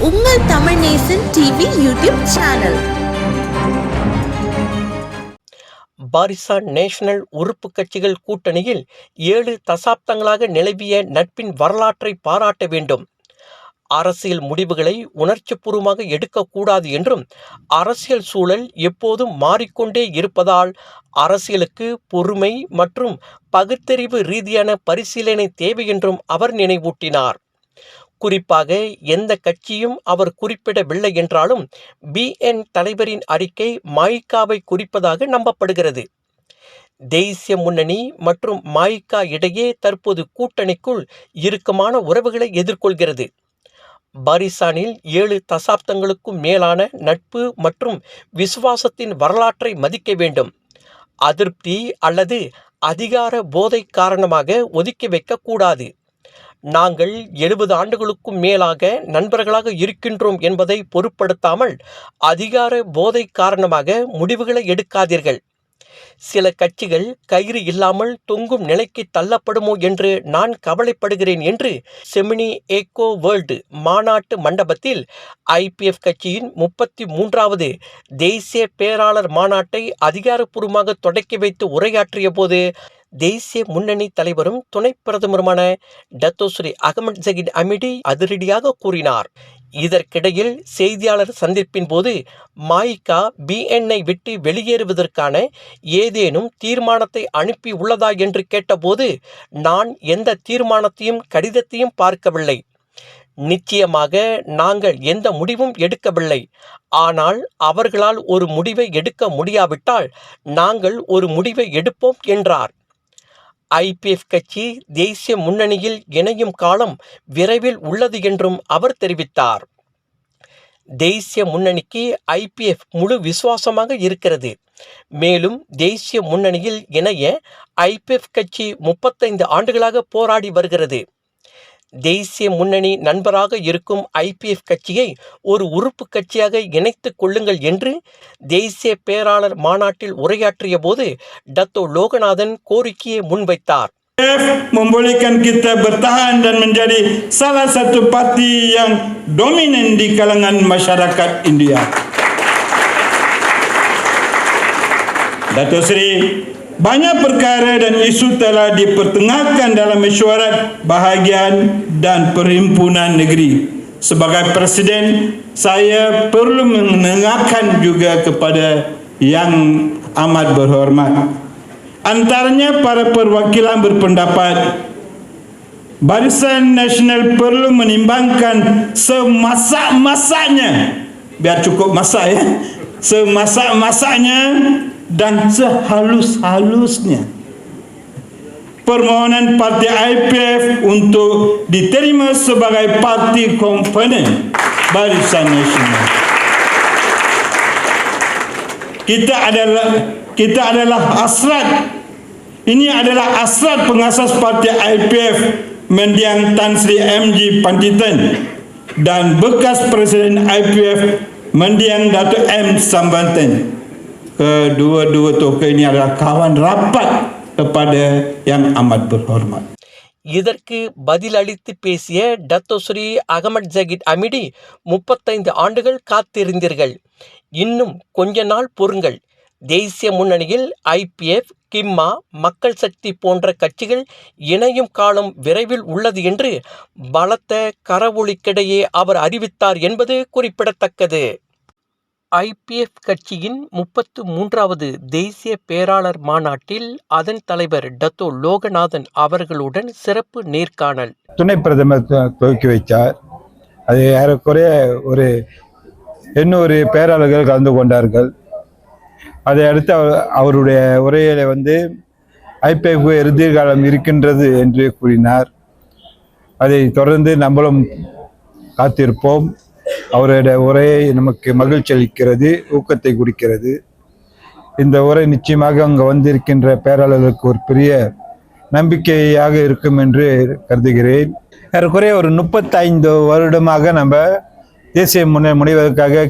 உங்கள் Tamil Nesan TV YouTube channel. Barisan Nasional உறுப்பு கட்சிகள் கூட்டணியில் 7 தசாப்தங்களாக நிலவிய நட்பின் வரலாற்றை பாராட்ட வேண்டும். அரசியல் முடிவுகளை உணர்ச்சிபூர்வமாக எடுக்கக்கூடாது என்றும், அரசியல் சூழல் எப்போதும் மாறிக்கொண்டே இருப்பதால் அரசியலுக்கு பொறுமை மற்றும் பகுத்தறிவு ரீதியான பரிசீலனை தேவை என்றும் அவர் நினைவூட்டினார். குறிப்பாக எந்த கட்சியும் அவர் குறிப்பிடவில்லை என்றாலும் BN தலைவரின் அறிக்கை மாயிகாவை குறிப்பதாக நம்பப்படுகிறது. தேசிய முன்னணி மற்றும் மாயிகா இடையே தற்போது கூட்டணிக்குள் இறுக்கமான உறவுகளை எதிர்கொள்கிறது. பாரிசானில் 7 தசாப்தங்களுக்கும் மேலான நட்பு மற்றும் விசுவாசத்தின் வரலாற்றை மதிக்க வேண்டும். அதிருப்தி அல்லது அதிகார போதை காரணமாக ஒதுக்கி வைக்கக்கூடாது. நாங்கள் 70 ஆண்டுகளுக்கும் மேலாக நண்பர்களாக இருக்கின்றோம் என்பதை பொருட்படுத்தாமல் அதிகார போதை காரணமாக முடிவுகளை எடுக்காதீர்கள். சில கட்சிகள் கயிறு இல்லாமல் தொங்கும் நிலைக்கு தள்ளப்படுமோ என்று நான் கவலைப்படுகிறேன் என்று செமினி ஏக்கோ வேர்ல்டு மாநாட்டு மண்டபத்தில் IPF கட்சியின் 33வது தேசிய பேராளர் மாநாட்டை அதிகாரப்பூர்வமாக தொடக்கி வைத்து உரையாற்றிய போது தேசிய முன்னணி தலைவரும் துணை பிரதமருமான டத்தோஸ்ரீ அகமட் ஜகிட் அமிடி அதிரடியாக கூறினார். இதற்கிடையில் செய்தியாளர் சந்திப்பின் போது மாயிகா BNஐ விட்டு வெளியேறுவதற்கான ஏதேனும் தீர்மானத்தை அனுப்பி உள்ளதா என்று கேட்டபோது, நான் எந்த தீர்மானத்தையும் கடிதத்தையும் பார்க்கவில்லை. நிச்சயமாக நாங்கள் எந்த முடிவும் எடுக்கவில்லை. ஆனால் அவர்களால் ஒரு முடிவை எடுக்க முடியாவிட்டால் நாங்கள் ஒரு முடிவை எடுப்போம் என்றார். IPF கட்சி தேசிய முன்னணியில் இணையும் காலம் விரைவில் உள்ளது என்றும் அவர் தெரிவித்தார். தேசிய முன்னணிக்கு IPF முழு விசுவாசமாக இருக்கிறது. மேலும் தேசிய முன்னணியில் இணைய IPF கட்சி 35 ஆண்டுகளாக போராடி வருகிறது. தேசிய முன்னணி நண்பராக இருக்கும் IPF கட்சியை ஒரு உறுப்பு கட்சியாக இணைத்துக் கொள்ளுங்கள் என்று தேசிய பேராளர் மாநாட்டில் உரையாற்றிய போது டத்தோ லோகநாதன் கோரிக்கையை முன்வைத்தார். Membolehkan kita bertahan dan menjadi salah satu parti yang dominan di kalangan masyarakat India. Dato' Seri, banyak perkara dan isu telah dipertengahkan dalam mesyuarat bahagian dan perhimpunan negeri. Sebagai Presiden, saya perlu mendengarkan juga kepada yang amat berhormat. Antaranya para perwakilan berpendapat Barisan Nasional perlu menimbangkan semasak-masaknya, biar cukup masak ya, semasak-masaknya dan sehalus-halusnya permohonan parti IPF untuk diterima sebagai parti komponen Barisan Nasional. Kita adalah hasrat. Ini adalah hasrat pengasas parti IPF mendiang Tan Sri MG Panjaitan dan bekas Presiden IPF mendiang Dato' M Sambanthan. Kedua-dua tokoh ini adalah kawan rapat kepada yang amat berhormat. இதற்கு பதிலளித்து பேசிய Datuk Seri Ahmad ஜகிட் அமிடி, 35 ஆண்டுகள் காத்திருந்தீர்கள், இன்னும் கொஞ்ச நாள் பொறுங்கள். தேசிய முன்னணியில் IPF, கிம்மா, மக்கள் சக்தி போன்ற கட்சிகள் இணையும் காலம் விரைவில் உள்ளது என்று பலத்த கரவொலிக்கிடையே அவர் அறிவித்தார் என்பது குறிப்பிடத்தக்கது. IPF கட்சியின் 33வது தேசிய பேராளர் மாநாட்டில் அதன் தலைவர் டத்தோ லோகநாதன் அவர்களுடன் சிறப்பு நேர்காணல் துணை பிரதமர் துவக்கி வைத்தார். அது ஏறக்குறைய ஒரு 800 பேராளர்கள் கலந்து கொண்டார்கள். அதை அடுத்து அவருடைய உரையில IPF எதிர்காலம் இருக்கின்றது என்று கூறினார். அதை தொடர்ந்து நம்மளும் காத்திருப்போம். அவருடைய உரையை நமக்கு மகிழ்ச்சி அளிக்கிறது, ஊக்கத்தை கொடுக்கிறது. இந்த உரை நிச்சயமாக அங்கே வந்திருக்கின்ற பேராளர்களுக்கு ஒரு பெரிய நம்பிக்கையாக இருக்கும் என்று கருதுகிறேன். ஏறக்குறைய ஒரு 35 வருடமாக நம்ம தேசிய முனைவதற்காக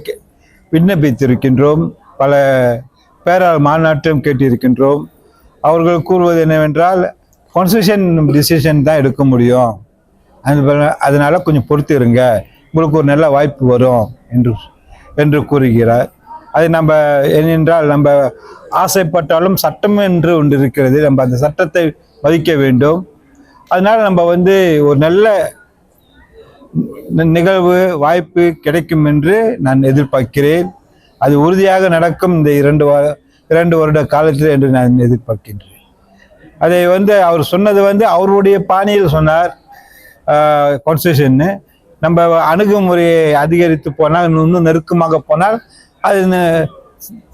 விண்ணப்பித்திருக்கின்றோம். பல பேராளர் மாநாட்டும் கேட்டிருக்கின்றோம். அவர்கள் கூறுவது என்னவென்றால் கான்ஸ்டிடியூஷன் டிசிஷன் தான் எடுக்க முடியும், அதனால கொஞ்சம் பொறுத்து இருங்க, உங்களுக்கு ஒரு நல்ல வாய்ப்பு வரும் என்று கூறுகிறார். அது நம்ம ஏனென்றால் நம்ம ஆசைப்பட்டாலும் சட்டம் என்று ஒன்று இருக்கிறது, நம்ம அந்த சட்டத்தை மதிக்க வேண்டும். அதனால நம்ம ஒரு நல்ல நிகழ்வு வாய்ப்பு கிடைக்கும் என்று நான் எதிர்பார்க்கிறேன். அது உறுதியாக நடக்கும் இந்த 2 வருட காலத்தில் என்று நான் எதிர்பார்க்கின்றேன். அதை அவர் சொன்னது அவருடைய பாணியில் சொன்னார். கான்ஸ்டியூஷன் நம்ம அணுகுமுறையை அதிகரித்து போனால், இன்னும் நெருக்கமாக போனால் அது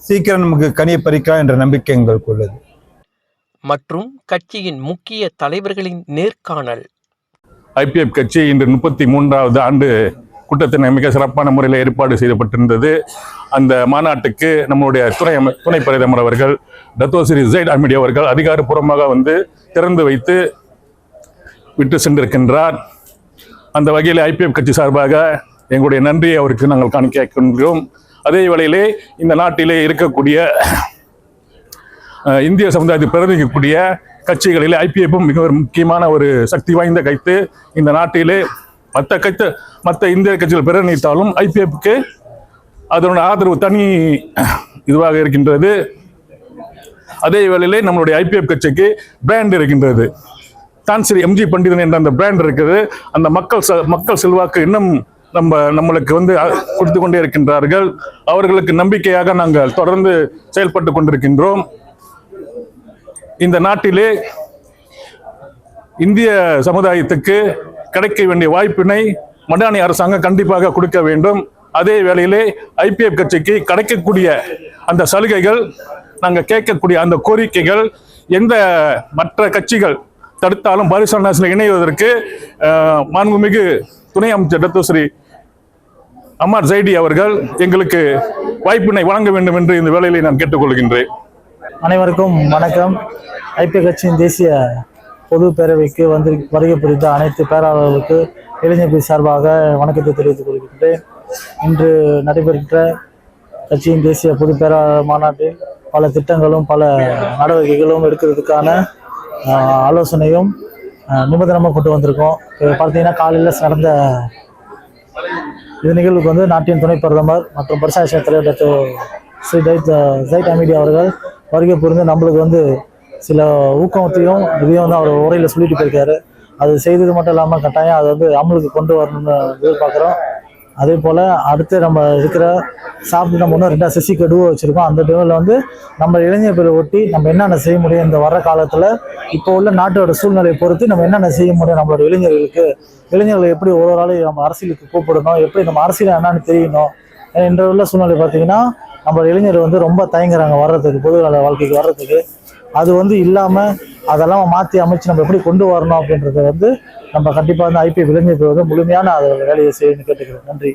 சீக்கிரம் நமக்கு கனியை பறிக்கலாம் என்ற நம்பிக்கை எங்களுக்கு உள்ளது. மற்றும் கட்சியின் முக்கிய தலைவர்களின் நேர்காணல். ஐபிஎஃப் கட்சி இன்று 33வது ஆண்டு கூட்டத்தினை மிக சிறப்பான முறையில் ஏற்பாடு செய்யப்பட்டிருந்தது. அந்த மாநாட்டுக்கு நம்முடைய துணை பிரதமர் அவர்கள் டத்தோஸ்ரீ ஜைட் அமிடி அவர்கள் அதிகாரப்பூர்வமாக திறந்து வைத்து விட்டு சென்றிருக்கின்றார். அந்த வகையில் ஐபிஎஃப் கட்சி சார்பாக எங்களுடைய நன்றியை அவருக்கு நாங்கள் காணிக்கிறோம். அதே வேளையிலே இந்த நாட்டிலே இருக்கக்கூடிய இந்திய சமுதாயத்தை பிரதிநிதிக்கக்கூடிய கட்சிகளிலே ஐபிஎஃப்பும் மிக ஒரு முக்கியமான ஒரு சக்தி வாய்ந்த கட்சி. இந்த நாட்டிலே மற்ற இந்திய கட்சிகள் பிரதிநிதித்தாலும் ஐபிஎஃப்க்கு அதனோட ஆதரவு தனி இதுவாக இருக்கின்றது. அதே வேளையிலே நம்மளுடைய ஐபிஎஃப் கட்சிக்கு பிராண்ட் இருக்கின்றது. தான்ஸ்ரீ எம்ஜி பண்டிதன் என்ற அந்த பிராண்ட் இருக்குது. அந்த மக்கள் செல்வாக்கு இன்னும் நம்மளுக்கு கொடுத்து கொண்டே இருக்கின்றார்கள். அவர்களுக்கு நம்பிக்கையாக நாங்கள் தொடர்ந்து செயல்பட்டு கொண்டிருக்கின்றோம். இந்த நாட்டிலே இந்திய சமுதாயத்துக்கு கிடைக்க வேண்டிய வாய்ப்பினை மடானி அரசாங்கம் கண்டிப்பாக கொடுக்க வேண்டும். அதே வேளையிலே ஐபிஎஃப் கட்சிக்கு கிடைக்கக்கூடிய அந்த சலுகைகள், நாங்கள் கேட்கக்கூடிய அந்த கோரிக்கைகள் எந்த மற்ற கட்சிகள் தடுத்தாலும் பாரிசால் நேஷனல் இணைவதற்கு மாண்புமிகு துணை அமைச்சர் டத்தோஸ்ரீ அமர் ஜைடி அவர்கள் எங்களுக்கு வாய்ப்பினை வழங்க வேண்டும் என்று இந்த வேளையிலே நான் கேட்டுக்கொள்கின்றேன். அனைவருக்கும் வணக்கம். ஐபிஎஃப் கட்சியின் தேசிய பொது பேரவைக்கு வருகை புரிந்த அனைத்து பேராளர்களுக்கு இளைஞர் சார்பாக வணக்கத்தை தெரிவித்துக் கொள்கின்றேன். இன்று நடைபெற்ற கட்சியின் தேசிய பொது பேராளர் மாநாட்டில் பல திட்டங்களும் பல நடவடிக்கைகளும் எடுக்கிறதுக்கான ஆலோசனையும் நிபந்தனமாக கொண்டு வந்திருக்கோம். பார்த்தீங்கன்னா காலையில் நடந்த இது நிகழ்வுக்கு நாட்டின் துணை பிரதமர் மற்றும் பரிசாட்சி தலைவர் டாக்டர் ஸ்ரீ ஜைட் அமிடி அவர்கள் வருகை புரிந்து நம்மளுக்கு சில ஊக்கத்தையும் இதையும் அவர் உரையில் சொல்லிட்டு போயிருக்காரு. அது செய்தது மட்டும் இல்லாமல் கட்டாயம் அதை அமலுக்கு கொண்டு வரணும்னு எதிர்பார்க்குறோம். அதே போல் அடுத்து நம்ம இருக்கிற சாப்பிட்டு நம்ம இன்னும் 2 சிசிக்கு டுவோ வச்சுருக்கோம். அந்த டுவோவில் நம்ம இளைஞர் பேரை ஒட்டி நம்ம என்னென்ன செய்ய முடியும், இந்த வர காலத்தில் இப்போ உள்ள நாட்டோட சூழ்நிலையை பொறுத்து நம்ம என்னென்ன செய்ய முடியும், நம்மளோட இளைஞர்களை எப்படி ஒரு ஆளையும் நம்ம அரசியலுக்கு கூப்பிடணும், எப்படி நம்ம அரசியல் என்னன்னு தெரியணும். என்ற உள்ள சூழ்நிலை பார்த்தீங்கன்னா நம்ம இளைஞர் ரொம்ப தயங்குறாங்க வர்றதுக்கு, பொதுநல வாழ்க்கைக்கு வர்றதுக்கு. அது இல்லாமல் அதெல்லாம் மாற்றி அமைச்சு நம்ம எப்படி கொண்டு வரணும் அப்படின்றத நம்ம கண்டிப்பாக ஐபிஎஃப் இளைஞர்கள் முழுமையான அதோட வேலையை செய்யணும்னு கேட்டுக்கிறேன். நன்றி.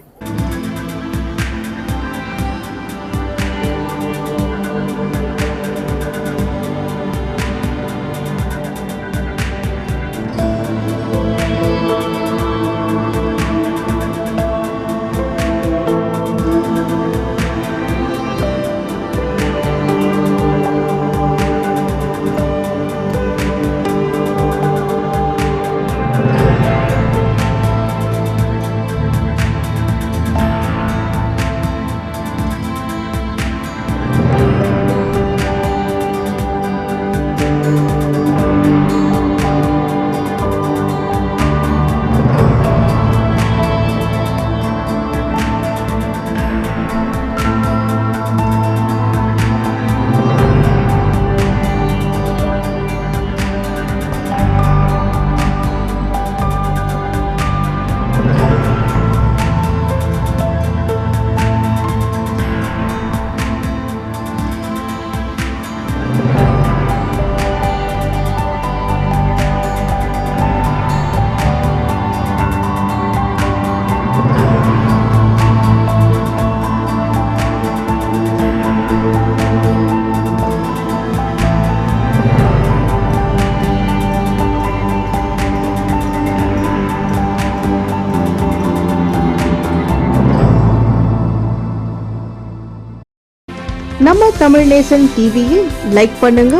நம்ம தமிழ் நேசன் டிவியை லைக் பண்ணுங்க,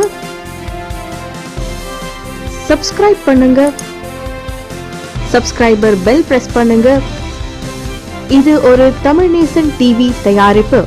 சப்ஸ்கிரைப் பண்ணுங்க, சப்ஸ்கிரைபர் பெல் பிரஸ் பண்ணுங்க. இது ஒரு தமிழ் நேசன் டிவி தயாரிப்பு.